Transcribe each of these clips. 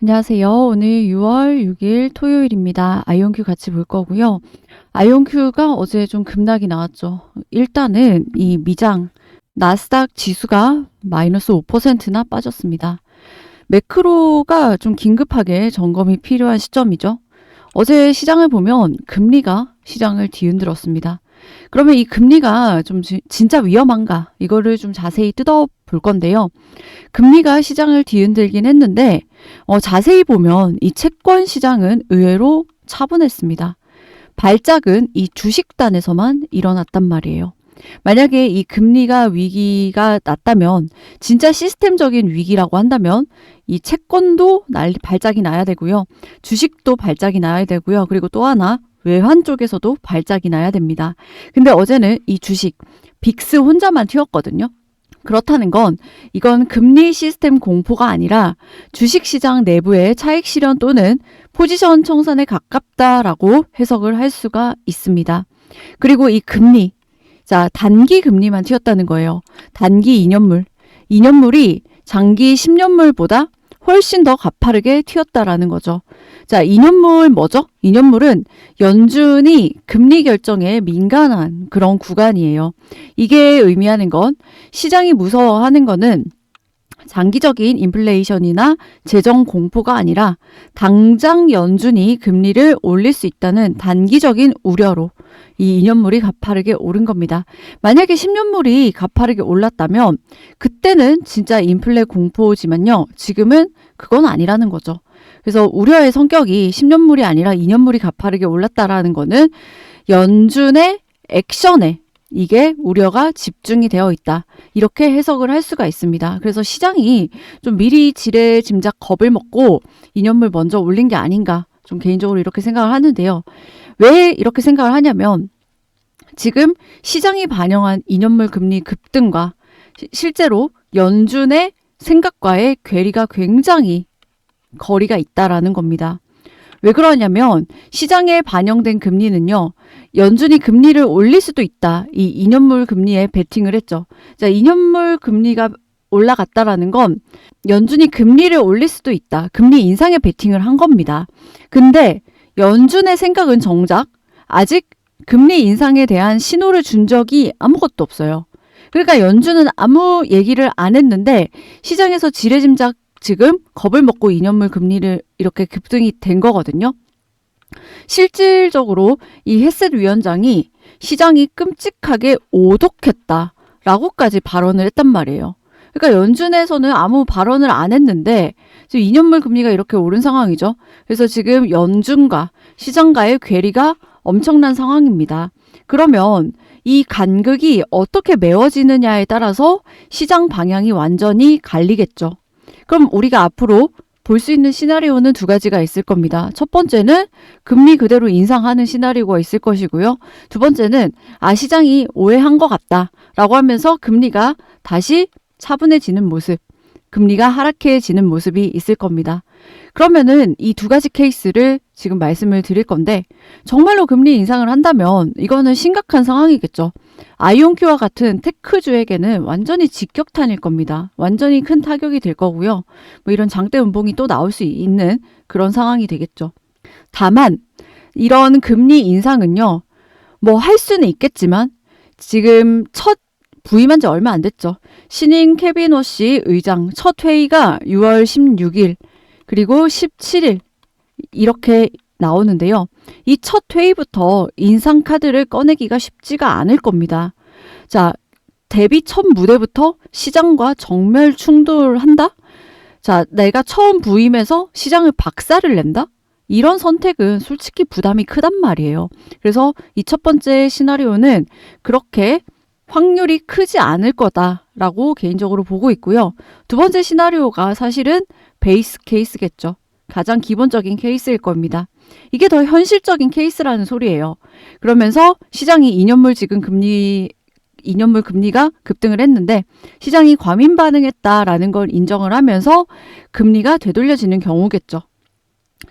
안녕하세요. 오늘 6월 6일 토요일입니다. 아이온큐 같이 볼 거고요. 아이온큐가 어제 좀 급락이 나왔죠. 일단은 이 미장 나스닥 지수가 마이너스 5%나 빠졌습니다. 매크로가 좀 긴급하게 점검이 필요한 시점이죠. 어제 시장을 보면 금리가 시장을 뒤흔들었습니다. 그러면 이 금리가 좀 진짜 위험한가? 이거를 좀 자세히 뜯어볼 건데요. 금리가 시장을 뒤흔들긴 했는데 자세히 보면 이 채권 시장은 의외로 차분했습니다. 발작은 이 주식단에서만 일어났단 말이에요. 만약에 이 금리가 위기가 났다면 진짜 시스템적인 위기라고 한다면 이 채권도 발작이 나야 되고요. 주식도 발작이 나야 되고요. 그리고 또 하나 외환 쪽에서도 발작이 나야 됩니다. 근데 어제는 이 주식 빅스 혼자만 튀었거든요. 그렇다는 건 이건 금리 시스템 공포가 아니라 주식시장 내부의 차익 실현 또는 포지션 청산에 가깝다라고 해석을 할 수가 있습니다. 그리고 이 금리, 자 단기 금리만 튀었다는 거예요. 단기 2년물, 2년물이 장기 10년물보다 훨씬 더 가파르게 튀었다라는 거죠. 자, 2년물 뭐죠? 2년물은 연준이 금리 결정에 민감한 그런 구간이에요. 이게 의미하는 건 시장이 무서워하는 거는 장기적인 인플레이션이나 재정 공포가 아니라 당장 연준이 금리를 올릴 수 있다는 단기적인 우려로 이 2년물이 가파르게 오른 겁니다. 만약에 10년물이 가파르게 올랐다면 그때는 진짜 인플레 공포지만요. 지금은 그건 아니라는 거죠. 그래서 우려의 성격이 10년물이 아니라 2년물이 가파르게 올랐다라는 거는 연준의 액션에 이게 우려가 집중이 되어 있다. 이렇게 해석을 할 수가 있습니다. 그래서 시장이 좀 미리 지레 짐작 겁을 먹고 2년물 먼저 올린 게 아닌가 좀 개인적으로 이렇게 생각을 하는데요. 왜 이렇게 생각을 하냐면 지금 시장이 반영한 2년물 금리 급등과 실제로 연준의 생각과의 괴리가 굉장히 거리가 있다라는 겁니다. 왜 그러냐면 시장에 반영된 금리는요. 연준이 금리를 올릴 수도 있다. 이 2년물 금리에 베팅을 했죠. 자, 2년물 금리가 올라갔다라는 건 연준이 금리를 올릴 수도 있다. 금리 인상에 베팅을 한 겁니다. 근데 연준의 생각은 정작 아직 금리 인상에 대한 신호를 준 적이 아무것도 없어요. 그러니까 연준은 아무 얘기를 안 했는데 시장에서 지레짐작 지금 겁을 먹고 2년물 금리를 이렇게 급등이 된 거거든요. 실질적으로 이 헤셋 위원장이 시장이 끔찍하게 오독했다라고까지 발언을 했단 말이에요. 그러니까 연준에서는 아무 발언을 안 했는데 지금 2년물 금리가 이렇게 오른 상황이죠. 그래서 지금 연준과 시장과의 괴리가 엄청난 상황입니다. 그러면 이 간극이 어떻게 메워지느냐에 따라서 시장 방향이 완전히 갈리겠죠. 그럼 우리가 앞으로 볼 수 있는 시나리오는 두 가지가 있을 겁니다. 첫 번째는 금리 그대로 인상하는 시나리오가 있을 것이고요. 두 번째는 시장이 오해한 것 같다라고 하면서 금리가 다시 차분해지는 모습, 금리가 하락해지는 모습이 있을 겁니다. 그러면은 이 두 가지 케이스를 지금 말씀을 드릴 건데 정말로 금리 인상을 한다면 이거는 심각한 상황이겠죠. 아이온큐와 같은 테크주에게는 완전히 직격탄일 겁니다. 완전히 큰 타격이 될 거고요. 뭐 이런 장대 음봉이 또 나올 수 있는 그런 상황이 되겠죠. 다만 이런 금리 인상은요. 뭐 할 수는 있겠지만 지금 첫 부임한 지 얼마 안 됐죠. 신인 케빈 워시 의장 첫 회의가 6월 16일 그리고 17일 이렇게 나오는데요. 이 첫 회의부터 인상 카드를 꺼내기가 쉽지가 않을 겁니다. 자, 데뷔 첫 무대부터 시장과 정면 충돌한다? 자, 내가 처음 부임해서 시장을 박살을 낸다? 이런 선택은 솔직히 부담이 크단 말이에요. 그래서 이 첫 번째 시나리오는 그렇게 확률이 크지 않을 거다라고 개인적으로 보고 있고요. 두 번째 시나리오가 사실은 베이스 케이스겠죠. 가장 기본적인 케이스일 겁니다. 이게 더 현실적인 케이스라는 소리예요. 그러면서 시장이 2년물 지금 2년물 금리가 급등을 했는데 시장이 과민 반응했다라는 걸 인정을 하면서 금리가 되돌려지는 경우겠죠.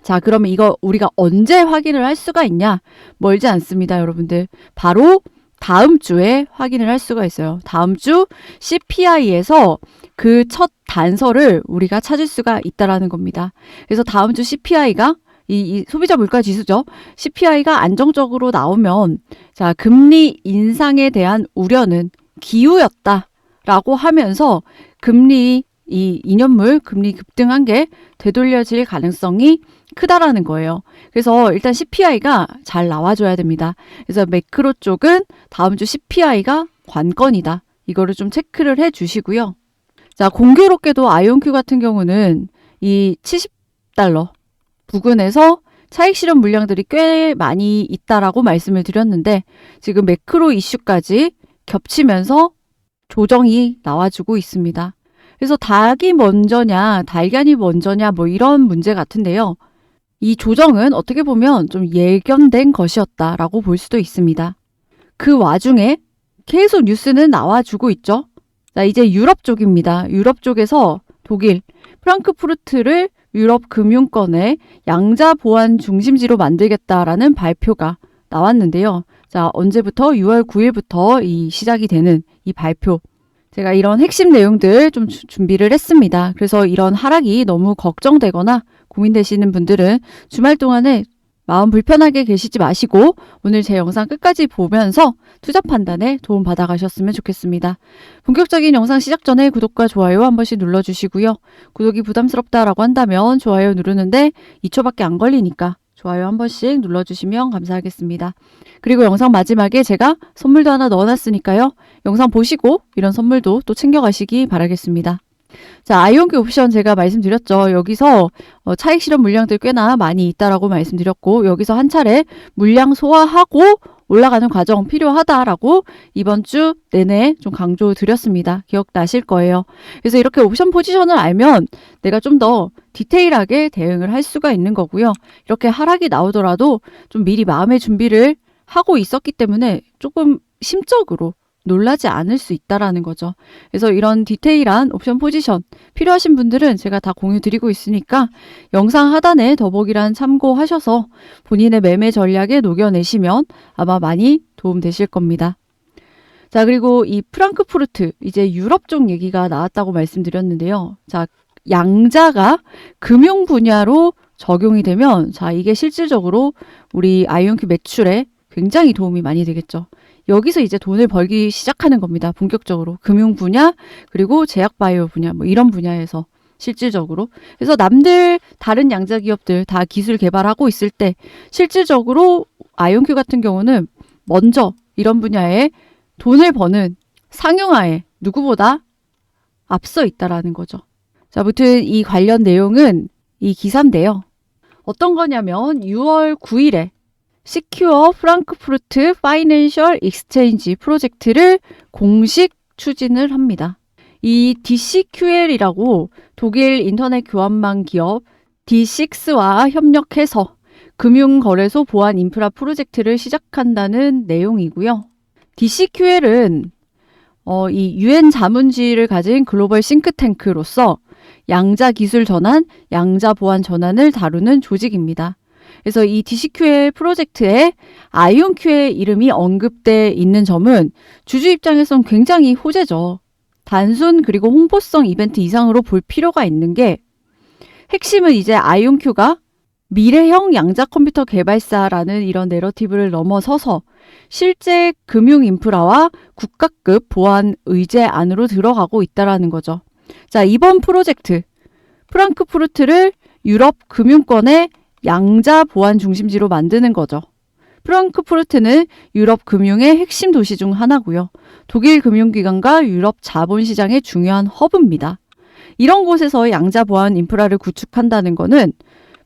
자, 그러면 이거 우리가 언제 확인을 할 수가 있냐? 멀지 않습니다, 여러분들. 바로 다음 주에 확인을 할 수가 있어요. 다음 주 CPI에서 그 첫 단서를 우리가 찾을 수가 있다라는 겁니다. 그래서 다음 주 CPI가 이 소비자 물가 지수죠. CPI가 안정적으로 나오면 자, 금리 인상에 대한 우려는 기우였다라고 하면서 금리 이 2년물 금리 급등한 게 되돌려질 가능성이 크다라는 거예요. 그래서 일단 CPI가 잘 나와줘야 됩니다. 그래서 매크로 쪽은 다음 주 CPI가 관건이다. 이거를 좀 체크를 해 주시고요. 자, 공교롭게도 아이온큐 같은 경우는 이 $70 부근에서 차익 실현 물량들이 꽤 많이 있다라고 말씀을 드렸는데 지금 매크로 이슈까지 겹치면서 조정이 나와주고 있습니다. 그래서 닭이 먼저냐 달걀이 먼저냐 뭐 이런 문제 같은데요. 이 조정은 어떻게 보면 좀 예견된 것이었다라고 볼 수도 있습니다. 그 와중에 계속 뉴스는 나와주고 있죠. 자, 이제 유럽 쪽입니다. 유럽 쪽에서 독일, 프랑크푸르트를 유럽 금융권의 양자 보안 중심지로 만들겠다라는 발표가 나왔는데요. 자, 언제부터? 6월 9일부터 이 시작이 되는 이 발표. 제가 이런 핵심 내용들 좀 준비를 했습니다. 그래서 이런 하락이 너무 걱정되거나 고민되시는 분들은 주말 동안에 마음 불편하게 계시지 마시고 오늘 제 영상 끝까지 보면서 투자 판단에 도움 받아가셨으면 좋겠습니다. 본격적인 영상 시작 전에 구독과 좋아요 한 번씩 눌러주시고요. 구독이 부담스럽다라고 한다면 좋아요 누르는데 2초밖에 안 걸리니까 좋아요 한 번씩 눌러주시면 감사하겠습니다. 그리고 영상 마지막에 제가 선물도 하나 넣어놨으니까요. 영상 보시고 이런 선물도 또 챙겨가시기 바라겠습니다. 자, 아이온큐 옵션 제가 말씀드렸죠. 여기서 차익 실현 물량들 꽤나 많이 있다라고 말씀드렸고 여기서 한 차례 물량 소화하고 올라가는 과정 필요하다라고 이번 주 내내 좀 강조드렸습니다. 기억나실 거예요. 그래서 이렇게 옵션 포지션을 알면 내가 좀 더 디테일하게 대응을 할 수가 있는 거고요. 이렇게 하락이 나오더라도 좀 미리 마음의 준비를 하고 있었기 때문에 조금 심적으로 놀라지 않을 수 있다라는 거죠. 그래서 이런 디테일한 옵션 포지션 필요하신 분들은 제가 다 공유 드리고 있으니까 영상 하단에 더보기란 참고하셔서 본인의 매매 전략에 녹여내시면 아마 많이 도움되실 겁니다. 자, 그리고 이 프랑크푸르트 이제 유럽 쪽 얘기가 나왔다고 말씀드렸는데요. 자, 양자가 금융 분야로 적용이 되면 자, 이게 실질적으로 우리 아이온큐 매출에 굉장히 도움이 많이 되겠죠. 여기서 이제 돈을 벌기 시작하는 겁니다. 본격적으로. 금융 분야, 그리고 제약 바이오 분야, 뭐 이런 분야에서 실질적으로. 그래서 남들, 다른 양자 기업들 다 기술 개발하고 있을 때 실질적으로 아이온큐 같은 경우는 먼저 이런 분야에 돈을 버는 상용화에 누구보다 앞서 있다라는 거죠. 자, 아무튼 이 관련 내용은 이 기사인데요. 어떤 거냐면 6월 9일에 시큐어 프랑크푸르트 파이낸셜 익스체인지 프로젝트를 공식 추진을 합니다. 이 DCQL이라고 독일 인터넷 교환망 기업 D6와 협력해서 금융거래소 보안 인프라 프로젝트를 시작한다는 내용이고요. DCQL은 이 UN 자문지를 가진 글로벌 싱크탱크로서 양자 기술 전환, 양자 보안 전환을 다루는 조직입니다. 그래서 이 DCQL 프로젝트에 아이온큐의 이름이 언급돼 있는 점은 주주 입장에선 굉장히 호재죠. 단순 그리고 홍보성 이벤트 이상으로 볼 필요가 있는 게 핵심은 이제 아이온큐가 미래형 양자 컴퓨터 개발사라는 이런 내러티브를 넘어서서 실제 금융 인프라와 국가급 보안 의제 안으로 들어가고 있다라는 거죠. 자, 이번 프로젝트 프랑크푸르트를 유럽 금융권의 양자 보안 중심지로 만드는 거죠. 프랑크푸르트는 유럽 금융의 핵심 도시 중 하나고요. 독일 금융기관과 유럽 자본시장의 중요한 허브입니다. 이런 곳에서 양자 보안 인프라를 구축한다는 거는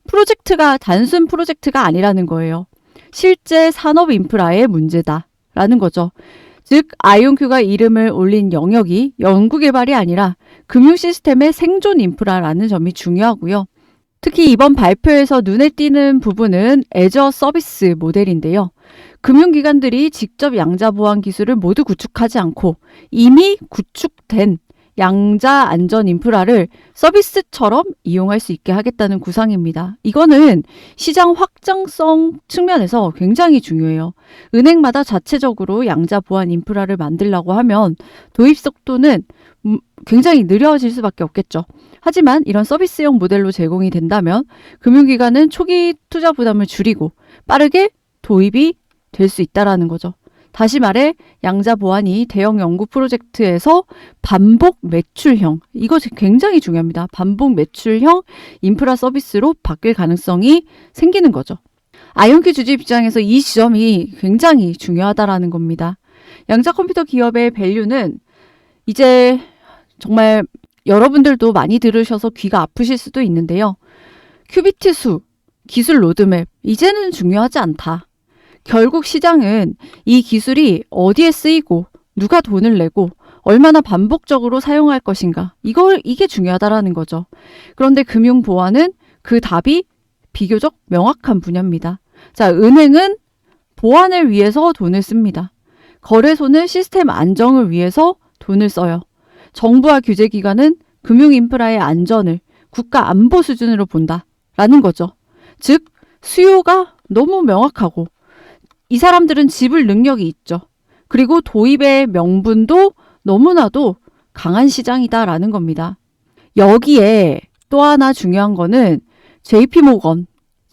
프로젝트가 단순 프로젝트가 아니라는 거예요. 실제 산업 인프라의 문제다라는 거죠. 즉 아이온큐가 이름을 올린 영역이 연구개발이 아니라 금융 시스템의 생존 인프라라는 점이 중요하고요. 특히 이번 발표에서 눈에 띄는 부분은 애저 서비스 모델인데요. 금융기관들이 직접 양자 보안 기술을 모두 구축하지 않고 이미 구축된 양자 안전 인프라를 서비스처럼 이용할 수 있게 하겠다는 구상입니다. 이거는 시장 확장성 측면에서 굉장히 중요해요. 은행마다 자체적으로 양자 보안 인프라를 만들려고 하면 도입 속도는 굉장히 느려질 수밖에 없겠죠. 하지만 이런 서비스형 모델로 제공이 된다면 금융기관은 초기 투자 부담을 줄이고 빠르게 도입이 될 수 있다라는 거죠. 다시 말해 양자 보안이 대형 연구 프로젝트에서 반복 매출형, 이거 굉장히 중요합니다. 반복 매출형 인프라 서비스로 바뀔 가능성이 생기는 거죠. 아이온큐 주주 입장에서 이 지점이 굉장히 중요하다라는 겁니다. 양자 컴퓨터 기업의 밸류는 이제 정말 여러분들도 많이 들으셔서 귀가 아프실 수도 있는데요. 큐비트 수, 기술 로드맵, 이제는 중요하지 않다. 결국 시장은 이 기술이 어디에 쓰이고 누가 돈을 내고 얼마나 반복적으로 사용할 것인가, 이게 중요하다라는 거죠. 그런데 금융보안은 그 답이 비교적 명확한 분야입니다. 자, 은행은 보안을 위해서 돈을 씁니다. 거래소는 시스템 안정을 위해서 돈을 써요. 정부와 규제기관은 금융인프라의 안전을 국가 안보 수준으로 본다라는 거죠. 즉, 수요가 너무 명확하고 이 사람들은 지불 능력이 있죠. 그리고 도입의 명분도 너무나도 강한 시장이다라는 겁니다. 여기에 또 하나 중요한 거는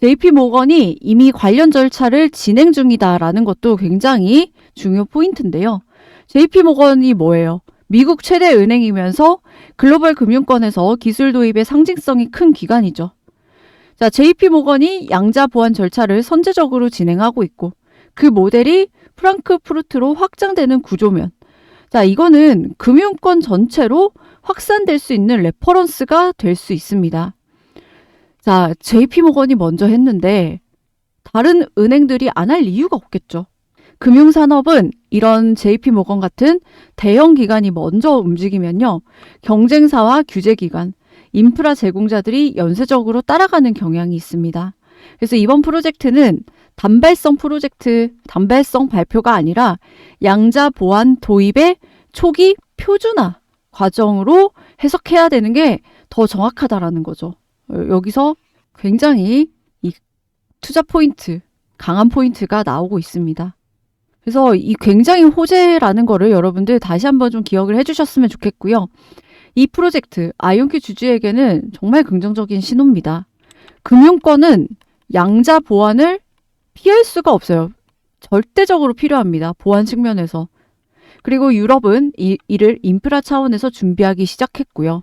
JP모건이 이미 관련 절차를 진행 중이다라는 것도 굉장히 중요 포인트인데요. JP모건이 뭐예요? 미국 최대 은행이면서 글로벌 금융권에서 기술 도입의 상징성이 큰 기관이죠. 자, JP모건이 양자 보안 절차를 선제적으로 진행하고 있고 그 모델이 프랑크푸르트로 확장되는 구조면, 자, 이거는 금융권 전체로 확산될 수 있는 레퍼런스가 될 수 있습니다. 자, JP모건이 먼저 했는데 다른 은행들이 안 할 이유가 없겠죠. 금융산업은 이런 JP모건 같은 대형 기관이 먼저 움직이면요, 경쟁사와 규제기관, 인프라 제공자들이 연쇄적으로 따라가는 경향이 있습니다. 그래서 이번 프로젝트는 단발성 발표가 아니라 양자 보안 도입의 초기 표준화 과정으로 해석해야 되는 게 더 정확하다라는 거죠. 여기서 굉장히 이 투자 포인트, 강한 포인트가 나오고 있습니다. 그래서 이 굉장히 호재라는 거를 여러분들 다시 한번 좀 기억을 해주셨으면 좋겠고요. 이 프로젝트, 아이온큐 주주에게는 정말 긍정적인 신호입니다. 금융권은 양자 보안을 피할 수가 없어요. 절대적으로 필요합니다. 보안 측면에서. 그리고 유럽은 이를 인프라 차원에서 준비하기 시작했고요.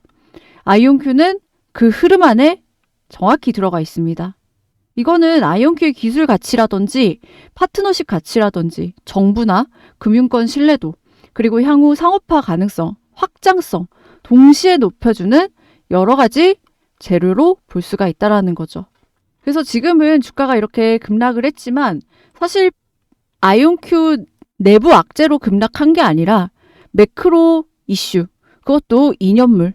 아이온큐는 그 흐름 안에 정확히 들어가 있습니다. 이거는 아이온큐의 기술 가치라든지 파트너십 가치라든지 정부나 금융권 신뢰도, 그리고 향후 상업화 가능성, 확장성 동시에 높여주는 여러 가지 재료로 볼 수가 있다는 거죠. 그래서 지금은 주가가 이렇게 급락을 했지만 사실 아이온큐 내부 악재로 급락한 게 아니라 매크로 이슈, 그것도 2년물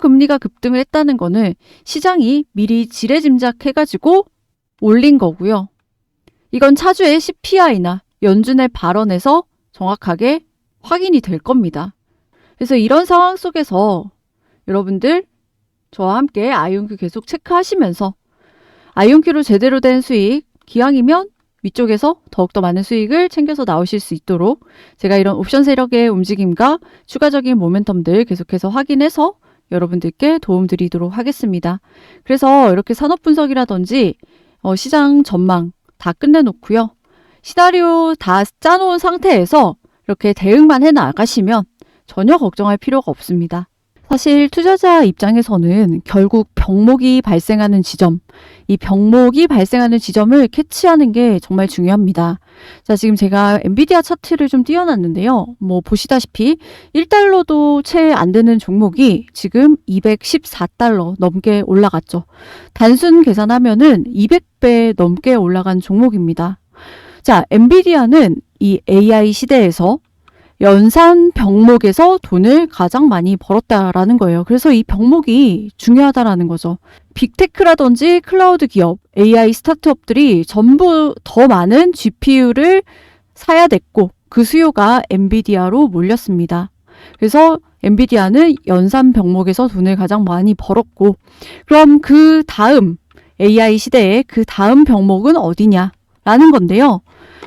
금리가 급등을 했다는 거는 시장이 미리 지레짐작해가지고 올린 거고요. 이건 차주의 CPI나 연준의 발언에서 정확하게 확인이 될 겁니다. 그래서 이런 상황 속에서 여러분들 저와 함께 아이온큐 계속 체크하시면서 아이온큐로 제대로 된 수익, 기왕이면 위쪽에서 더욱더 많은 수익을 챙겨서 나오실 수 있도록 제가 이런 옵션 세력의 움직임과 추가적인 모멘텀들 계속해서 확인해서 여러분들께 도움드리도록 하겠습니다. 그래서 이렇게 산업 분석이라든지 시장 전망 다 끝내놓고요. 시나리오 다 짜놓은 상태에서 이렇게 대응만 해나가시면 전혀 걱정할 필요가 없습니다. 사실 투자자 입장에서는 결국 병목이 발생하는 지점, 이 병목이 발생하는 지점을 캐치하는 게 정말 중요합니다. 자, 지금 제가 엔비디아 차트를 좀 띄워놨는데요. 뭐 보시다시피 1달러도 채 안 되는 종목이 지금 214달러 넘게 올라갔죠. 단순 계산하면은 200배 넘게 올라간 종목입니다. 자, 엔비디아는 이 AI 시대에서 연산 병목에서 돈을 가장 많이 벌었다라는 거예요. 그래서 이 병목이 중요하다라는 거죠. 빅테크라든지 클라우드 기업, AI 스타트업들이 전부 더 많은 GPU를 사야 됐고 그 수요가 엔비디아로 몰렸습니다. 그래서 엔비디아는 연산 병목에서 돈을 가장 많이 벌었고, 그럼 그 다음 AI 시대의 그 다음 병목은 어디냐라는 건데요.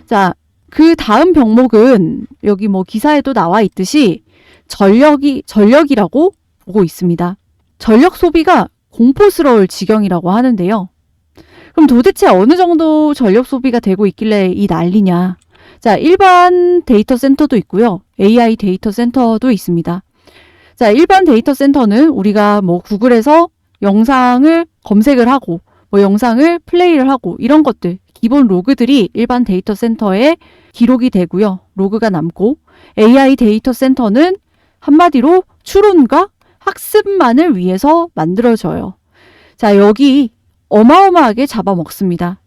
자, 그 다음 병목은 여기 뭐 기사에도 나와 있듯이 전력이라고 보고 있습니다. 전력 소비가 공포스러울 지경이라고 하는데요. 그럼 도대체 어느 정도 전력 소비가 되고 있길래 이 난리냐? 자, 일반 데이터 센터도 있고요. AI 데이터 센터도 있습니다. 자, 일반 데이터 센터는 우리가 뭐 구글에서 영상을 검색을 하고 영상을 플레이를 하고 이런 것들, 기본 로그들이 일반 데이터 센터에 기록이 되고요. 로그가 남고 AI 데이터 센터는 한마디로 추론과 학습만을 위해서 만들어져요. 자, 여기 어마어마하게 잡아먹습니다.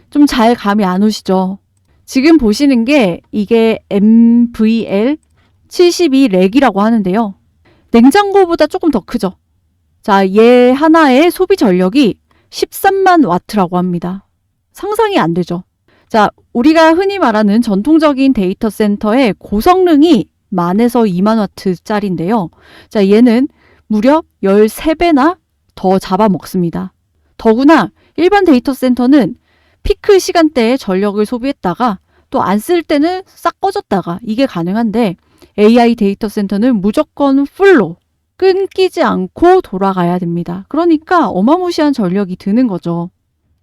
좀 잘 감이 안 오시죠? 지금 보시는 게 이게 NVL72렉이라고 하는데요. 냉장고보다 조금 더 크죠? 자, 얘 하나의 소비 전력이 13만 와트라고 합니다. 상상이 안 되죠? 자, 우리가 흔히 말하는 전통적인 데이터 센터의 고성능이 만에서 2만 와트짜리인데요. 자, 얘는 무려 13배나 더 잡아먹습니다. 더구나 일반 데이터 센터는 피크 시간대에 전력을 소비했다가 또 안 쓸 때는 싹 꺼졌다가 이게 가능한데 AI 데이터 센터는 무조건 풀로 끊기지 않고 돌아가야 됩니다. 그러니까 어마무시한 전력이 드는 거죠.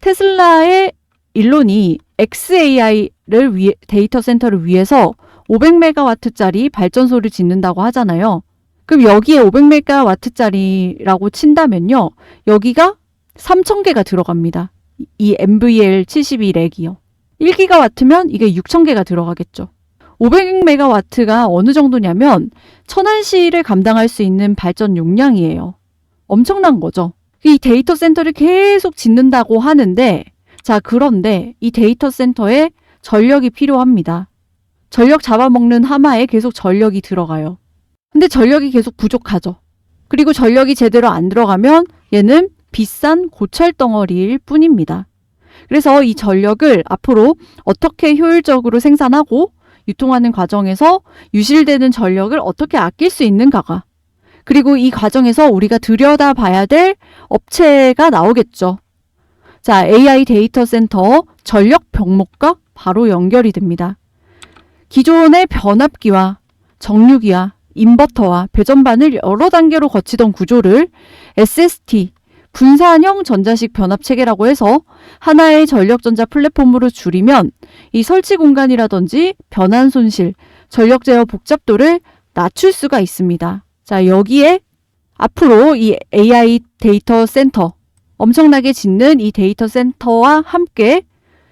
테슬라의 일론이 xAI를 데이터 센터를 위해서 500메가와트짜리 발전소를 짓는다고 하잖아요. 그럼 여기에 500메가와트짜리라고 친다면요. 여기가 3,000개가 들어갑니다. 이 NVL72렉이요. 1기가와트면 이게 6,000개가 들어가겠죠. 500메가와트가 어느 정도냐면 천안시를 감당할 수 있는 발전 용량이에요. 엄청난 거죠. 이 데이터 센터를 계속 짓는다고 하는데 자, 그런데 이 데이터 센터에 전력이 필요합니다. 전력 잡아먹는 하마에 계속 전력이 들어가요. 근데 전력이 계속 부족하죠. 그리고 전력이 제대로 안 들어가면 얘는 비싼 고철 덩어리일 뿐입니다. 그래서 이 전력을 앞으로 어떻게 효율적으로 생산하고 유통하는 과정에서 유실되는 전력을 어떻게 아낄 수 있는가가, 그리고 이 과정에서 우리가 들여다봐야 될 업체가 나오겠죠. 자, AI 데이터 센터 전력 병목과 바로 연결이 됩니다. 기존의 변압기와 정류기와 인버터와 배전반을 여러 단계로 거치던 구조를 SST, 분산형 전자식 변압 체계라고 해서 하나의 전력전자 플랫폼으로 줄이면 이 설치 공간이라든지 변환 손실, 전력 제어 복잡도를 낮출 수가 있습니다. 자, 여기에 앞으로 이 AI 데이터 센터, 엄청나게 짓는 이 데이터 센터와 함께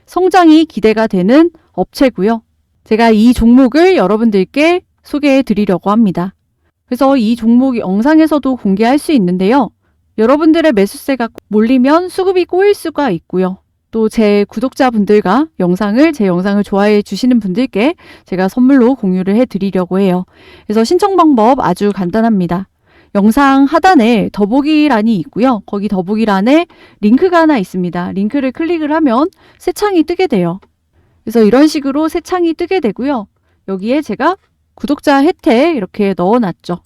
성장이 기대가 되는 업체고요. 제가 이 종목을 여러분들께 소개해 드리려고 합니다. 그래서 이 종목 영상에서도 공개할 수 있는데요. 여러분들의 매수세가 몰리면 수급이 꼬일 수가 있고요. 또 제 구독자분들과 제 영상을 좋아해 주시는 분들께 제가 선물로 공유를 해드리려고 해요. 그래서 신청 방법 아주 간단합니다. 영상 하단에 더보기란이 있고요. 거기 더보기란에 링크가 하나 있습니다. 링크를 클릭을 하면 새 창이 뜨게 돼요. 그래서 이런 식으로 새 창이 뜨게 되고요. 여기에 제가 구독자 혜택 이렇게 넣어놨죠.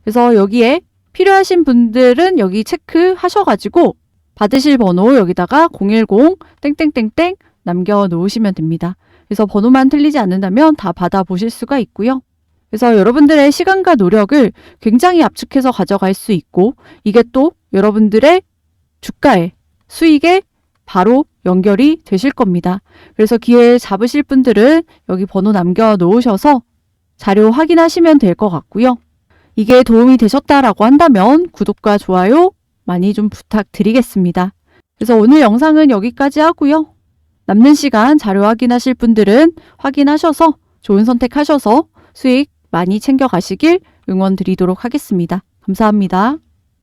그래서 여기에 필요하신 분들은 여기 체크하셔가지고 받으실 번호 여기다가 010 땡땡땡땡 남겨놓으시면 됩니다. 그래서 번호만 틀리지 않는다면 다 받아보실 수가 있고요. 그래서 여러분들의 시간과 노력을 굉장히 압축해서 가져갈 수 있고 이게 또 여러분들의 주가에, 수익에 바로 연결이 되실 겁니다. 그래서 기회 잡으실 분들은 여기 번호 남겨놓으셔서 자료 확인하시면 될 것 같고요. 이게 도움이 되셨다라고 한다면 구독과 좋아요 많이 좀 부탁드리겠습니다. 그래서 오늘 영상은 여기까지 하고요. 남는 시간 자료 확인하실 분들은 확인하셔서 좋은 선택하셔서 수익 많이 챙겨가시길 응원드리도록 하겠습니다. 감사합니다.